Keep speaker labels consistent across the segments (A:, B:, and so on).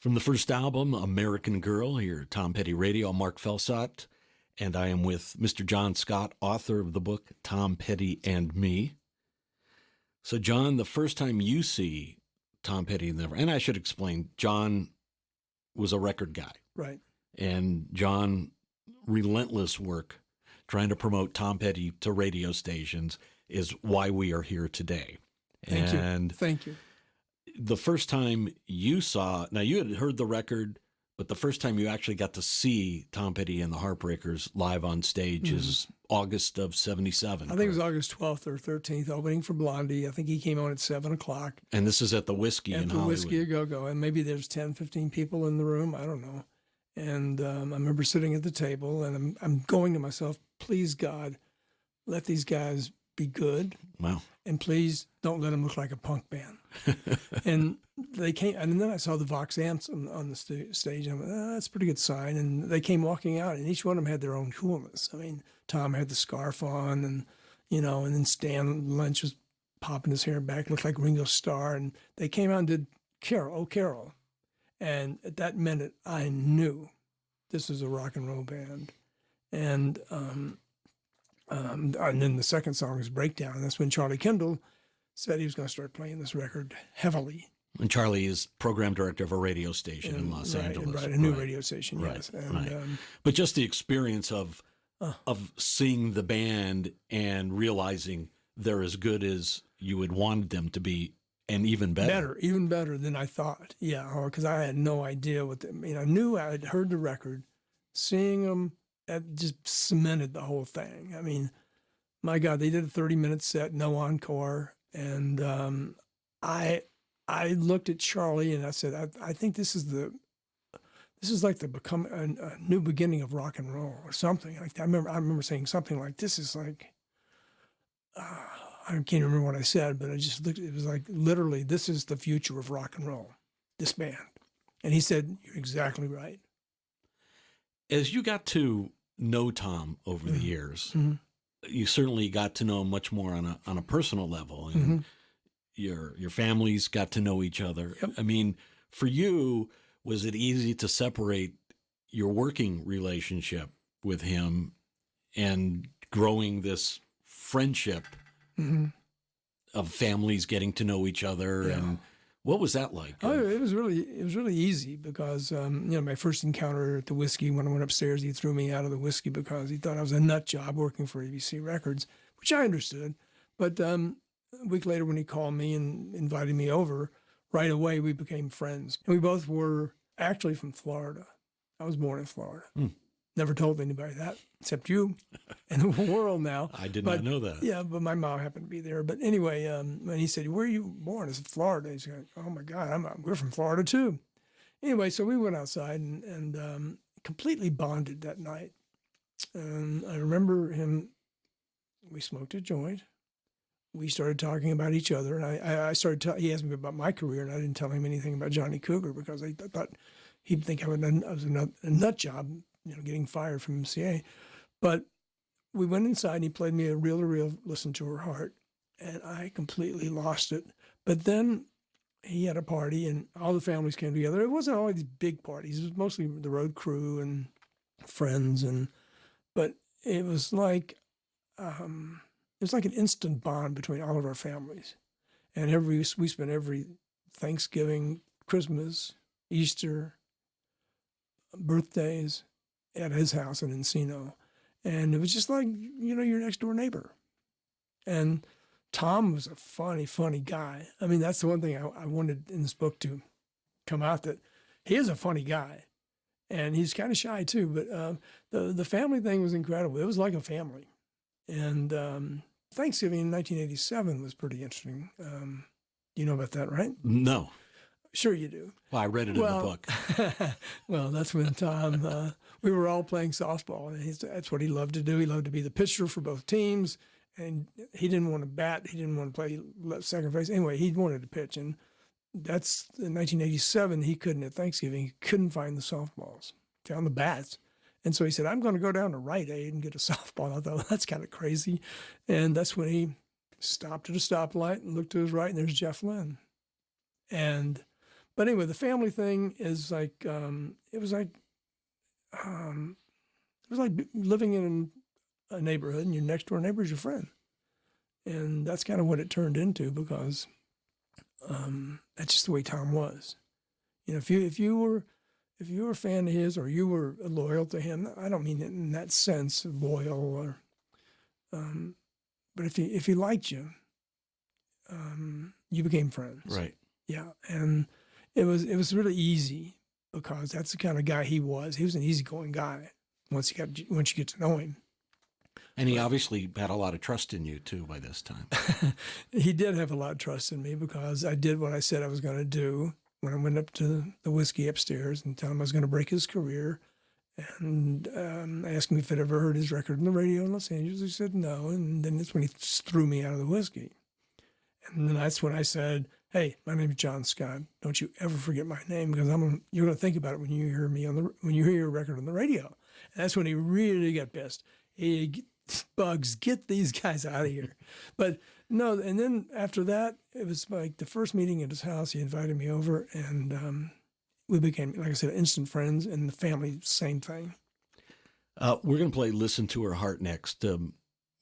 A: From the first album, American Girl, here at Tom Petty Radio, I'm Mark Felsot, and I am with Mr. John Scott, author of the book Tom Petty and Me. So, John, the first time you see Tom Petty and I should explain, John was a record guy.
B: Right.
A: And John, relentless work trying to promote Tom Petty to radio stations is why we are here today.
B: Thank you.
A: The first time you saw, now you had heard the record, but the first time you actually got to see Tom Petty and the Heartbreakers live on stage is August of 77.
B: I think it was August 12th or 13th, opening for Blondie. I think he came on at 7 o'clock.
A: And this is at the Whiskey in Hollywood.
B: Whiskey a Go-Go. And maybe there's 10, 15 people in the room. I don't know. And I remember sitting at the table and I'm going to myself, please, God, let these guys be good.
A: Wow.
B: And please don't let them look like a punk band. And they came, and then I saw the Vox amps on the stage. And I went, that's a pretty good sign. And they came walking out, and each one of them had their own coolness. I mean, Tom had the scarf on, and and then Stan Lynch was popping his hair back, looked like Ringo Starr. And they came out and did Carol, Oh Carol. And at that minute, I knew this was a rock and roll band. And then the second song is Breakdown. And that's when Charlie Kendall said he was going to start playing this record heavily.
A: And Charlie is program director of a radio station in Los Angeles.
B: Right, a new radio station, yes.
A: And, but just the experience of seeing the band and realizing they're as good as you had wanted them to be, and even better.
B: Even better than I thought. Yeah, because I had no idea what I knew I had heard the record. Seeing them, it just cemented the whole thing. I mean, my God, they did a 30-minute set, no encore. And I looked at Charlie and I said, I think this is like a new beginning of rock and roll or something. Like I remember saying something like, this is like, I can't remember what I said, but I just looked, it was like literally, this is the future of rock and roll, this band. And he said, you're exactly right.
A: As you got to know Tom over the years, you certainly got to know him much more on a personal level, and your families got to know each other. Yep. I mean, for you, was it easy to separate your working relationship with him and growing this friendship of families getting to know each other? Yeah. And what was that like?
B: Oh, it was really easy because my first encounter at the Whiskey, when I went upstairs, he threw me out of the Whiskey because he thought I was a nut job working for ABC Records, which I understood. But a week later, when he called me and invited me over, right away we became friends. And we both were actually from Florida. I was born in Florida. Never told anybody that, except you and the world now.
A: I did not know that.
B: Yeah, but my mom happened to be there. But anyway, when he said, where are you born? I said, Florida. He's like, oh, my God, we're from Florida, too. Anyway, so we went outside and completely bonded that night. And I remember we smoked a joint. We started talking about each other. And he asked me about my career, and I didn't tell him anything about Johnny Cougar because I thought he'd think I was a nut job, getting fired from MCA. But we went inside and he played me a Reel to Reel, Listen to Her Heart. And I completely lost it. But then he had a party and all the families came together. It wasn't always these big parties. It was mostly the road crew and friends. But it was like an instant bond between all of our families. And we spent every Thanksgiving, Christmas, Easter, birthdays at his house in Encino. And it was just like, your next door neighbor. And Tom was a funny, funny guy. I mean, that's the one thing I wanted in this book to come out, that he is a funny guy. And he's kind of shy too, but the family thing was incredible. It was like a family. And Thanksgiving in 1987 was pretty interesting. You know about that, right?
A: No.
B: Sure you do.
A: Well, I read it in the book.
B: Well, that's when Tom, we were all playing softball, and that's what he loved to do. He loved to be the pitcher for both teams, and he didn't want to bat. He didn't want to play second base. Anyway, he wanted to pitch, and that's in 1987. He couldn't at Thanksgiving. He couldn't find the softballs, found the bats. And so he said, I'm going to go down to Rite Aid and get a softball. I thought, that's kind of crazy. And that's when he stopped at a stoplight and looked to his right, and there's Jeff Lynne. And But anyway, the family thing is like it was like living in a neighborhood, and your next door neighbor is your friend, and that's kind of what it turned into, because that's just the way Tom was. You know, if you were a fan of his, or you were loyal to him, I don't mean it in that sense of loyal, or but if he liked you, you became friends.
A: Right.
B: Yeah, and it was really easy, because that's the kind of guy he was. He was an easygoing guy once you get to know him.
A: And he obviously had a lot of trust in you too by this time.
B: He did have a lot of trust in me, because I did what I said I was going to do when I went up to the whiskey upstairs and told him I was going to break his career. And I asked him if I'd ever heard his record on the radio in Los Angeles. He said no, and then that's when he threw me out of the whiskey. And then that's when I said, "Hey, my name is John Scott. Don't you ever forget my name, because you're going to think about it when you hear me when you hear your record on the radio." And that's when he really got pissed. Bugs, get these guys out of here. But no, and then after that, it was like the first meeting at his house. He invited me over, and we became, like I said, instant friends. And the family, same thing.
A: We're going to play "Listen to Her Heart" next.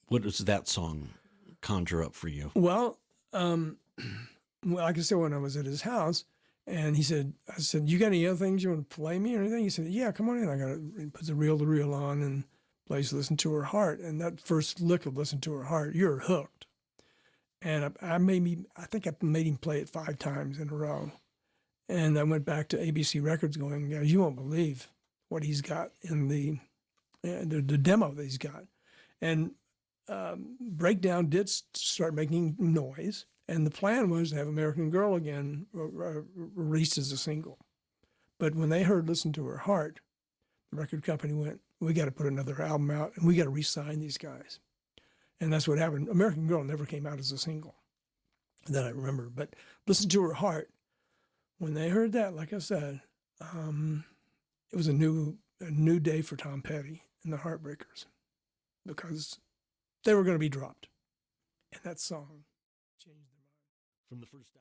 A: What does that song conjure up for you?
B: Well, like I said, when I was at his house, and I said, "You got any other things you want to play me or anything?" He said, "Yeah, come on in. I got to put the reel on and plays "Listen to Her Heart." And that first lick of "Listen to Her Heart," you're hooked. And I think I made him play it 5 times in a row. And I went back to ABC Records going, "Guys, you won't believe what he's got in the demo that he's got." And Breakdown did start making noise. And the plan was to have "American Girl" again released as a single. But when they heard "Listen to Her Heart," the record company went, "We got to put another album out, and we got to re-sign these guys." And that's what happened. "American Girl" never came out as a single that I remember. But "Listen to Her Heart," when they heard that, like I said, it was a new day for Tom Petty and the Heartbreakers, because they were going to be dropped. And that song changed their mind.
A: From the first